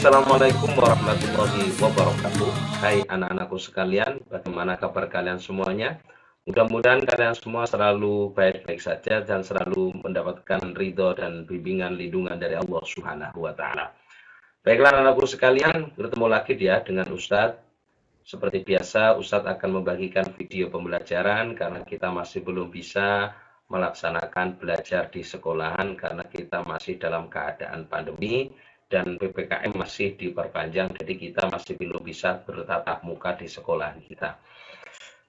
Assalamualaikum warahmatullahi wabarakatuh. Hai anak-anakku sekalian, bagaimana kabar kalian semuanya? Mudah-mudahan kalian semua selalu baik-baik saja dan selalu mendapatkan ridho dan bimbingan lindungan dari Allah Subhanahu wa taala. Baiklah anak-anakku sekalian, bertemu lagi dia dengan Ustadz. Seperti biasa, Ustadz akan membagikan video pembelajaran karena kita masih belum bisa melaksanakan belajar di sekolahan karena kita masih dalam keadaan pandemi dan PPKM masih diperpanjang, jadi kita masih belum bisa bertatap muka di sekolah kita.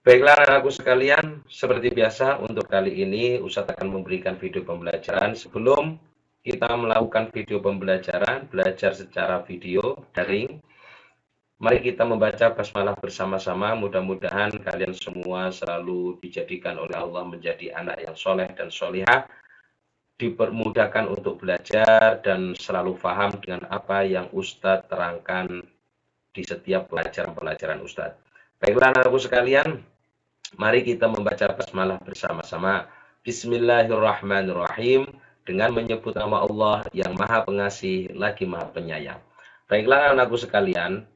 Baiklah anak-anakku sekalian, seperti biasa untuk kali ini Ustadz akan memberikan video pembelajaran. Sebelum kita melakukan video pembelajaran, belajar secara video daring, mari kita membaca basmalah bersama-sama. Mudah-mudahan kalian semua selalu dijadikan oleh Allah menjadi anak yang soleh dan solihah, dipermudahkan untuk belajar dan selalu paham dengan apa yang Ustadz terangkan di setiap pelajaran-pelajaran Ustadz. Baiklah anak-anakku sekalian, mari kita membaca basmalah bersama-sama. Bismillahirrahmanirrahim, dengan menyebut nama Allah yang Maha Pengasih lagi Maha Penyayang. Baiklah anak-anakku sekalian,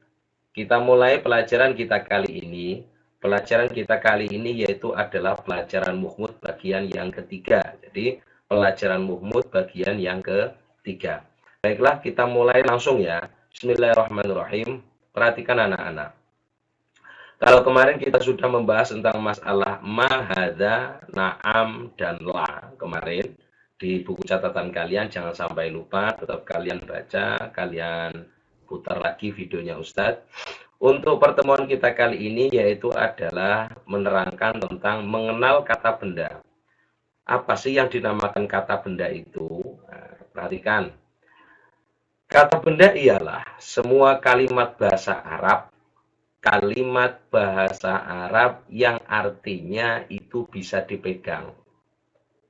kita mulai pelajaran kita kali ini. Pelajaran kita kali ini yaitu adalah pelajaran Muhmud bagian yang ketiga. Jadi pelajaran Muhmud bagian yang ketiga. Baiklah, kita mulai langsung ya. Bismillahirrahmanirrahim. Perhatikan anak-anak. Kalau kemarin kita sudah membahas tentang masalah ma, hadza, na'am, dan la. Kemarin di buku catatan kalian, jangan sampai lupa. Tetap kalian baca, kalian putar lagi videonya Ustadz. Untuk pertemuan kita kali ini yaitu adalah menerangkan tentang mengenal kata benda. Apa sih yang dinamakan kata benda itu? Nah, perhatikan. Kata benda ialah semua kalimat bahasa Arab yang artinya itu bisa dipegang.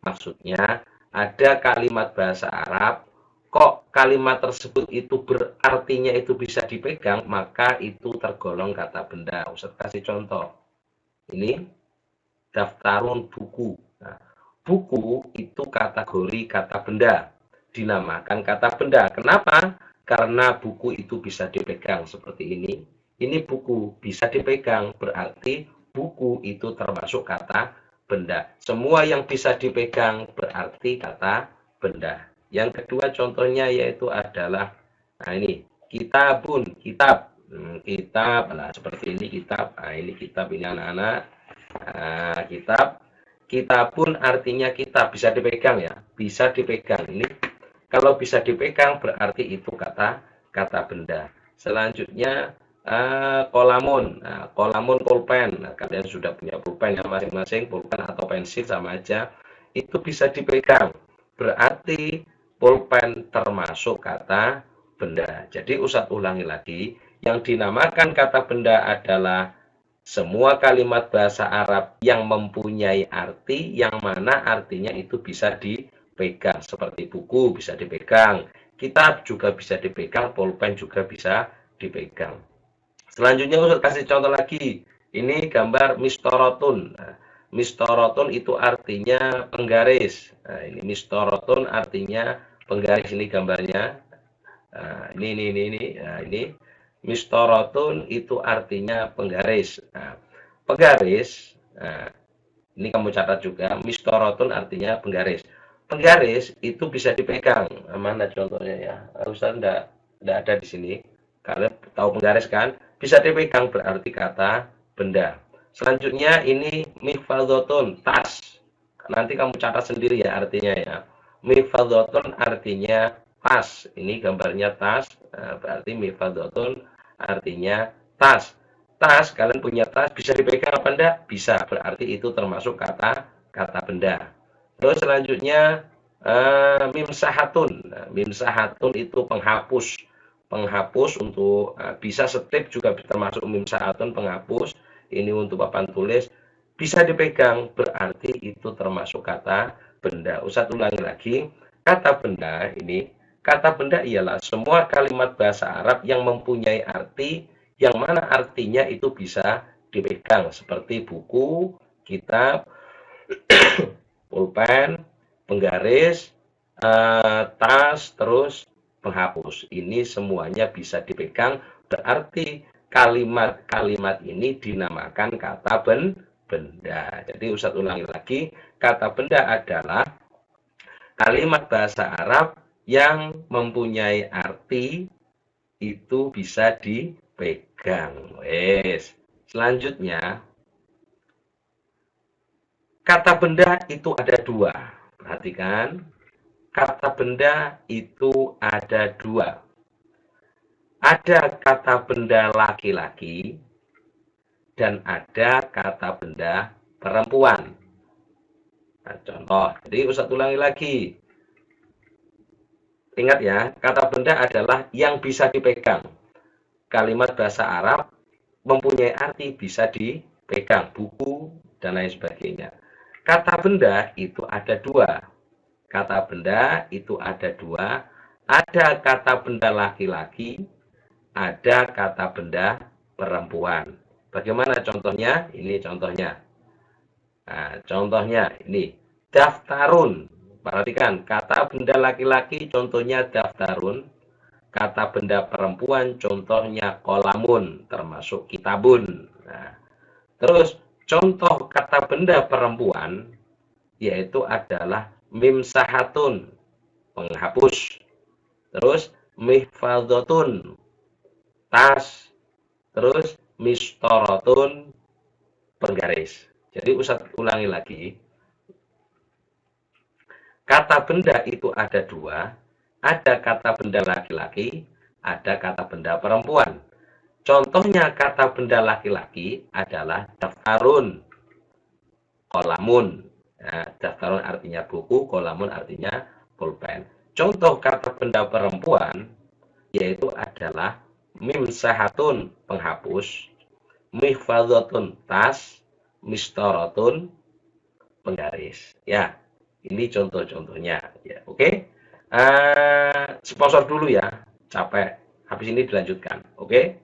Maksudnya ada kalimat bahasa Arab, kok kalimat tersebut itu berartinya itu bisa dipegang, maka itu tergolong kata benda. Ustaz kasih contoh. Ini daftarun buku. Nah, buku itu kategori kata benda, dinamakan kata benda. Kenapa? Karena buku itu bisa dipegang seperti ini. Ini buku bisa dipegang, berarti buku itu termasuk kata benda. Semua yang bisa dipegang berarti kata benda. Yang kedua contohnya yaitu adalah, nah ini, kitabun, kitab. Kitab, nah seperti ini kitab. Nah ini kitab, ini anak-anak. Nah, kitab. Kitabun artinya kitab, bisa dipegang ya. Bisa dipegang. Ini kalau bisa dipegang berarti itu kata benda. Selanjutnya kolamun. Nah, kolamun pulpen. Nah, kalian sudah punya pulpen ya masing-masing, pulpen atau pensil sama aja. Itu bisa dipegang. Berarti pulpen termasuk kata benda. Jadi Ustadz ulangi lagi, yang dinamakan kata benda adalah semua kalimat bahasa Arab yang mempunyai arti yang mana artinya itu bisa dipegang. Seperti buku bisa dipegang, kitab juga bisa dipegang, pulpen juga bisa dipegang. Selanjutnya Ustaz kasih contoh lagi. Ini gambar mistorotun. Nah, mistorotun itu artinya penggaris. Nah, ini mistorotun artinya penggaris. Ini gambarnya. Nah, ini. Nah, ini mistorotun itu artinya penggaris. Nah, penggaris. Nah, ini kamu catat juga. Mistorotun artinya penggaris. Penggaris itu bisa dipegang. Mana contohnya ya? Ustaz enggak ada di sini. Kalian tahu penggaris kan? Bisa dipegang berarti kata benda. Selanjutnya ini mifadotun, tas. Nanti kamu catat sendiri ya artinya ya. Mifadotun artinya tas. Ini gambarnya tas. Nah, berarti mifadotun artinya tas. Tas, kalian punya tas, bisa dipegang apa enggak? Bisa, berarti itu termasuk kata benda. Terus selanjutnya mimsahatun. Nah, mimsahatun itu penghapus. Penghapus untuk bisa setip juga termasuk mimsahatun, penghapus. Ini untuk papan tulis, bisa dipegang berarti itu termasuk kata benda. Ustadz ulangi lagi, kata benda ini, kata benda ialah semua kalimat bahasa Arab yang mempunyai arti yang mana artinya itu bisa dipegang seperti buku, kitab, pulpen, penggaris, tas, terus penghapus. Ini semuanya bisa dipegang, berarti kalimat-kalimat ini dinamakan kata benda. Jadi Ustadz ulangi lagi, kata benda adalah kalimat bahasa Arab yang mempunyai arti itu bisa dipegang. Selanjutnya, kata benda itu ada dua. Perhatikan, kata benda itu ada dua. Ada kata benda laki-laki dan ada kata benda perempuan. Nah, contoh, jadi Ustadz ulangi lagi. Ingat ya, kata benda adalah yang bisa dipegang. Kalimat bahasa Arab mempunyai arti bisa dipegang, buku, dan lain sebagainya. Kata benda itu ada dua. Kata benda itu ada dua. Ada kata benda laki-laki, ada kata benda perempuan. Bagaimana contohnya? Ini contohnya. Nah, contohnya ini, daftarun. Perhatikan, kata benda laki-laki contohnya daftarun. Kata benda perempuan contohnya kolamun, termasuk kitabun. Nah, terus contoh kata benda perempuan yaitu adalah mimsahatun, penghapus. Terus mihfadzatun, tas. Terus mistorotun, penggaris. Jadi Ustadz ulangi lagi. Kata benda itu ada dua. Ada kata benda laki-laki, ada kata benda perempuan. Contohnya kata benda laki-laki adalah daftarun, kolamun. Nah, daftarun artinya buku, kolamun artinya pulpen. Contoh kata benda perempuan yaitu adalah mimsahatun, penghapus, mihfadzatun, tas, mistorotun, penggaris. Ya, ini contoh-contohnya. Ya, oke. Sponsor dulu ya, capek. Habis ini dilanjutkan. Oke.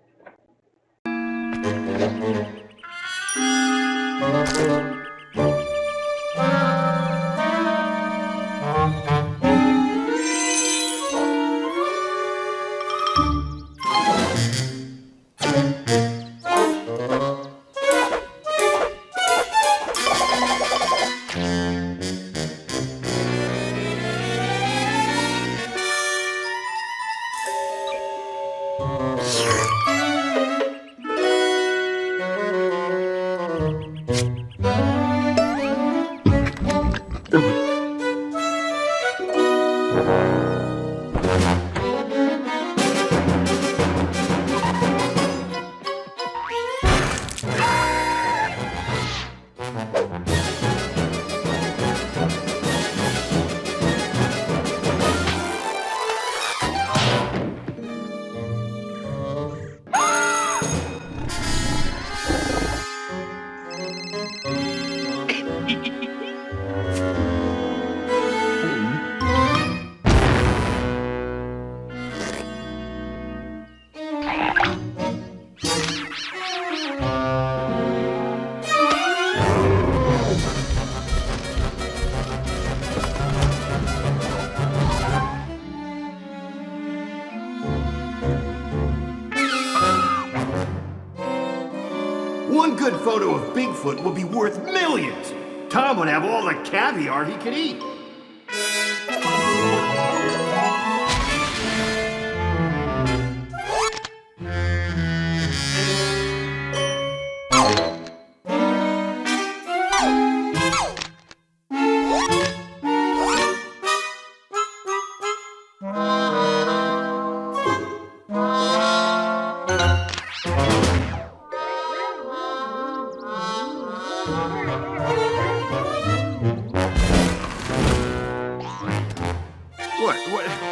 One good photo of Bigfoot would be worth millions. Tom would have all the caviar he could eat.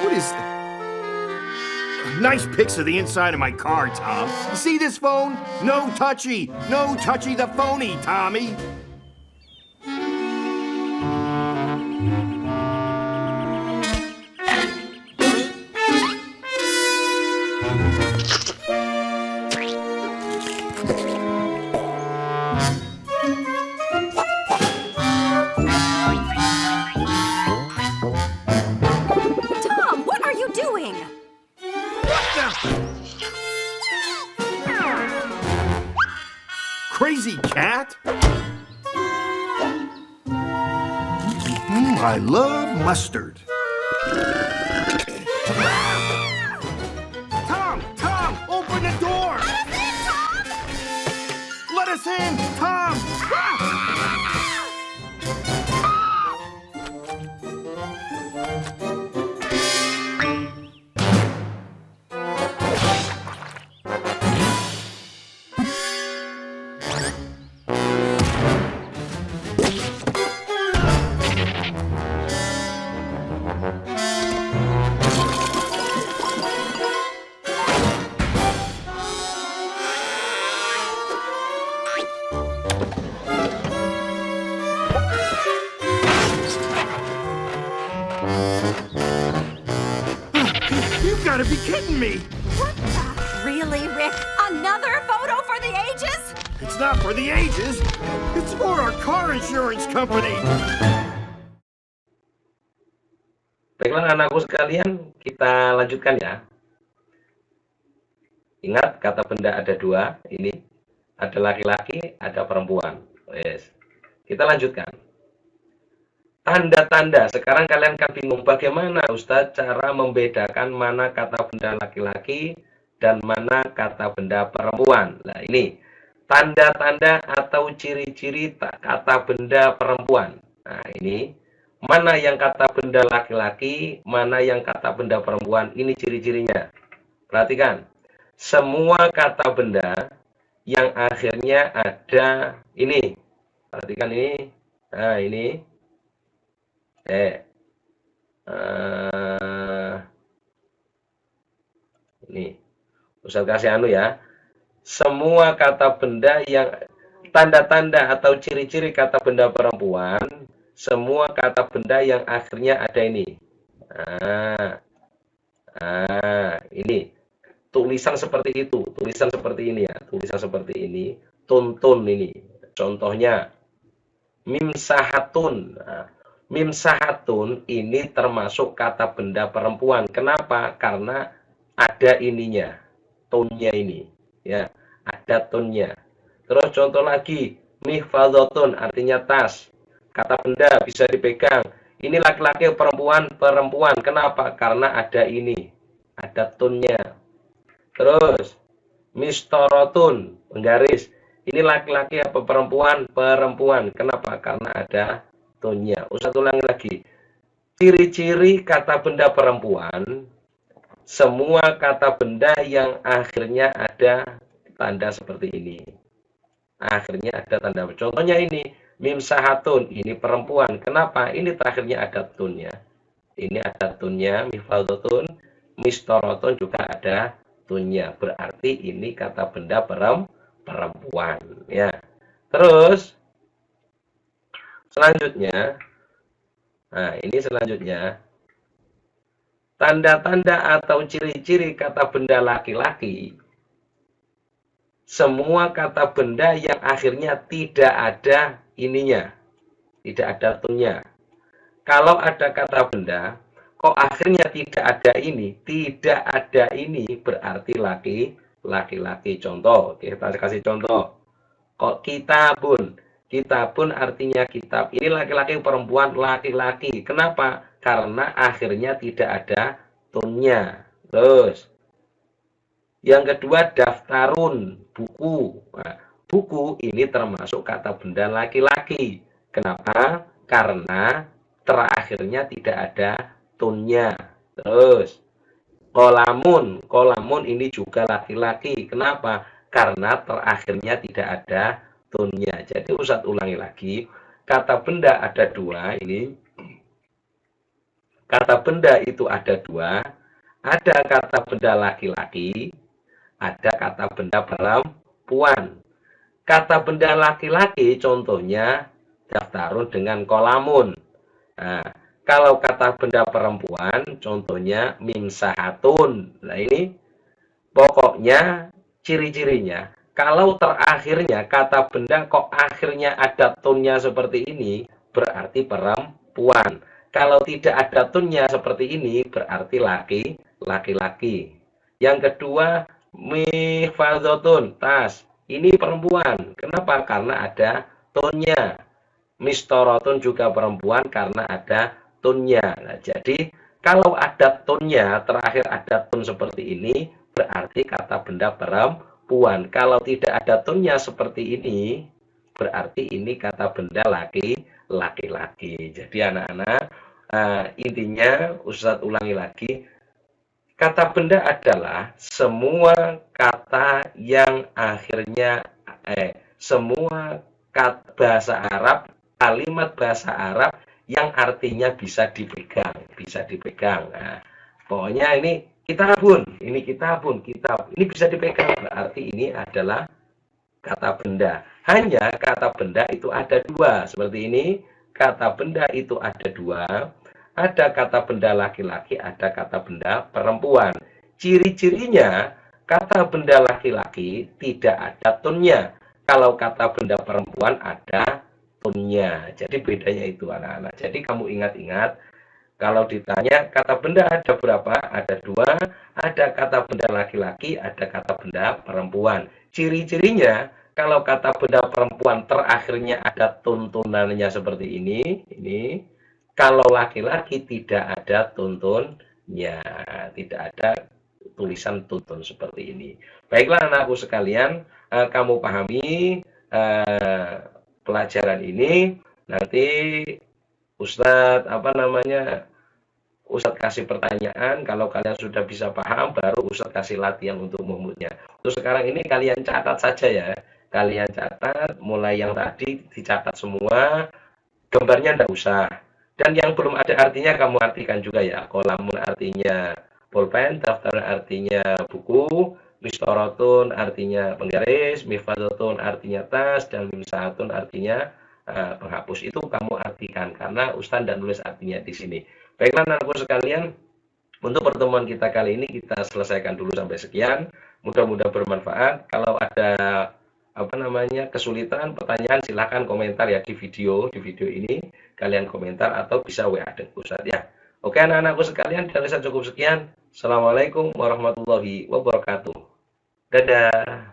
What is... Nice pics of the inside of my car, Tom. You see this phone? No touchy. No touchy the phony, Tommy. doing? Crazy cat? I love mustard. Tom, open the door! Let us in, Tom! You gotta be kidding me! What the? Really, Rick? Another photo for the ages? It's not for the ages. It's for our car insurance company. Baiklah anakku sekalian, kita lanjutkan ya. Ingat kata benda ada dua, ini ada laki-laki, ada perempuan. Yes. Kita lanjutkan. Tanda-tanda, sekarang kalian kan bingung bagaimana Ustadz cara membedakan mana kata benda laki-laki dan mana kata benda perempuan. Nah ini, tanda-tanda atau ciri-ciri kata benda perempuan. Nah ini, mana yang kata benda laki-laki, mana yang kata benda perempuan, ini ciri-cirinya. Perhatikan, semua kata benda yang akhirnya ada ini. Perhatikan ini, nah ini. Ini Ustaz kasih anu ya. Semua kata benda yang tanda-tanda atau ciri-ciri kata benda perempuan, semua kata benda yang akhirnya ada ini. Ini tulisan seperti itu, tulisan seperti ini ya, tulisan seperti ini, tuntun ini. Contohnya mimsahatun. Mimsahatun ini termasuk kata benda perempuan. Kenapa? Karena ada ininya, tonnya ini, ya, ada tonnya. Terus contoh lagi, mihfadotun artinya tas. Kata benda bisa dipegang. Ini laki-laki perempuan, perempuan. Kenapa? Karena ada ini, ada tonnya. Terus mistorotun, penggaris. Ini laki-laki apa perempuan? Perempuan. Kenapa? Karena ada tonnya. Ustaz ulangi lagi. Ciri-ciri kata benda perempuan, semua kata benda yang akhirnya ada tanda seperti ini. Akhirnya ada tanda. Contohnya ini, mimsahatun, ini perempuan. Kenapa? Ini terakhirnya ada tonnya. Ini ada tonnya, mifaldotun, mistorotun juga ada tonnya. Berarti ini kata benda perempuan. Ya. Terus selanjutnya, nah ini selanjutnya, tanda-tanda atau ciri-ciri kata benda laki-laki, semua kata benda yang akhirnya tidak ada ininya, tidak ada tonnya. Kalau ada kata benda, kok akhirnya tidak ada ini, tidak ada ini, berarti laki-laki. Contoh, kita kasih contoh. Kok kitabun, kitabun artinya kitab. Ini laki-laki, perempuan, laki-laki. Kenapa? Karena akhirnya tidak ada tonnya. Terus, yang kedua daftarun, buku. Nah, buku ini termasuk kata benda laki-laki. Kenapa? Karena terakhirnya tidak ada tonnya. Terus, kolamun. Kolamun ini juga laki-laki. Kenapa? Karena terakhirnya tidak ada tonnya. Jadi Ustaz ulangi lagi, kata benda ada dua ini. Kata benda itu ada dua. Ada kata benda laki-laki, ada kata benda perempuan. Kata benda laki-laki contohnya daftarun dengan kolamun. Nah, kalau kata benda perempuan contohnya mimsahatun. Nah ini pokoknya ciri-cirinya. Kalau terakhirnya kata benda kok akhirnya ada tonnya seperti ini, berarti perempuan. Kalau tidak ada tonnya seperti ini, berarti laki-laki. Yang kedua, mihfadzatun, tas. Ini perempuan. Kenapa? Karena ada tonnya. Mistorotun juga perempuan karena ada tonnya. Nah, jadi kalau ada tonnya, terakhir ada ton seperti ini, berarti kata benda perempuan. Kalau tidak ada tonnya seperti ini, berarti ini kata benda laki-laki. Jadi anak-anak, intinya Ustadz ulangi lagi, kata benda adalah semua kata yang akhirnya semua bahasa Arab, kalimat bahasa Arab yang artinya bisa dipegang. Nah, pokoknya ini kitabun, kitab. Ini bisa dipegang, berarti ini adalah kata benda. Hanya kata benda itu ada dua, seperti ini. Kata benda itu ada dua. Ada kata benda laki-laki, ada kata benda perempuan. Ciri-cirinya, kata benda laki-laki tidak ada tonnya. Kalau kata benda perempuan ada tonnya. Jadi bedanya itu anak-anak. Jadi kamu ingat-ingat, kalau ditanya kata benda ada berapa? Ada dua. Ada kata benda laki-laki, ada kata benda perempuan. Ciri-cirinya, kalau kata benda perempuan terakhirnya ada tuntunannya seperti ini. Kalau laki-laki tidak ada tuntunnya, tidak ada tulisan tuntun seperti ini. Baiklah anakku sekalian, kamu pahami pelajaran ini. Nanti Ustadz Ustadz kasih pertanyaan. Kalau kalian sudah bisa paham, baru Ustadz kasih latihan untuk memutnya. Untuk sekarang ini kalian catat saja ya. Kalian catat, mulai yang tadi dicatat semua, gambarnya tidak usah. Dan yang belum ada artinya kamu artikan juga ya. Kolamun artinya pulpen, daftar artinya buku, mistorotun artinya penggaris, mifadzatun artinya tas, dan mimsaatun artinya penghapus. Itu kamu artikan karena Ustaz dan nulis artinya di sini. Baiklah anakku sekalian, untuk pertemuan kita kali ini kita selesaikan dulu sampai sekian. Mudah-mudahan bermanfaat. Kalau ada kesulitan, pertanyaan, silahkan komentar ya di video ini. Kalian komentar atau bisa WA dengan Ustaz ya. Oke anak-anakku sekalian, dari saya cukup sekian. Assalamualaikum warahmatullahi wabarakatuh. Dadah.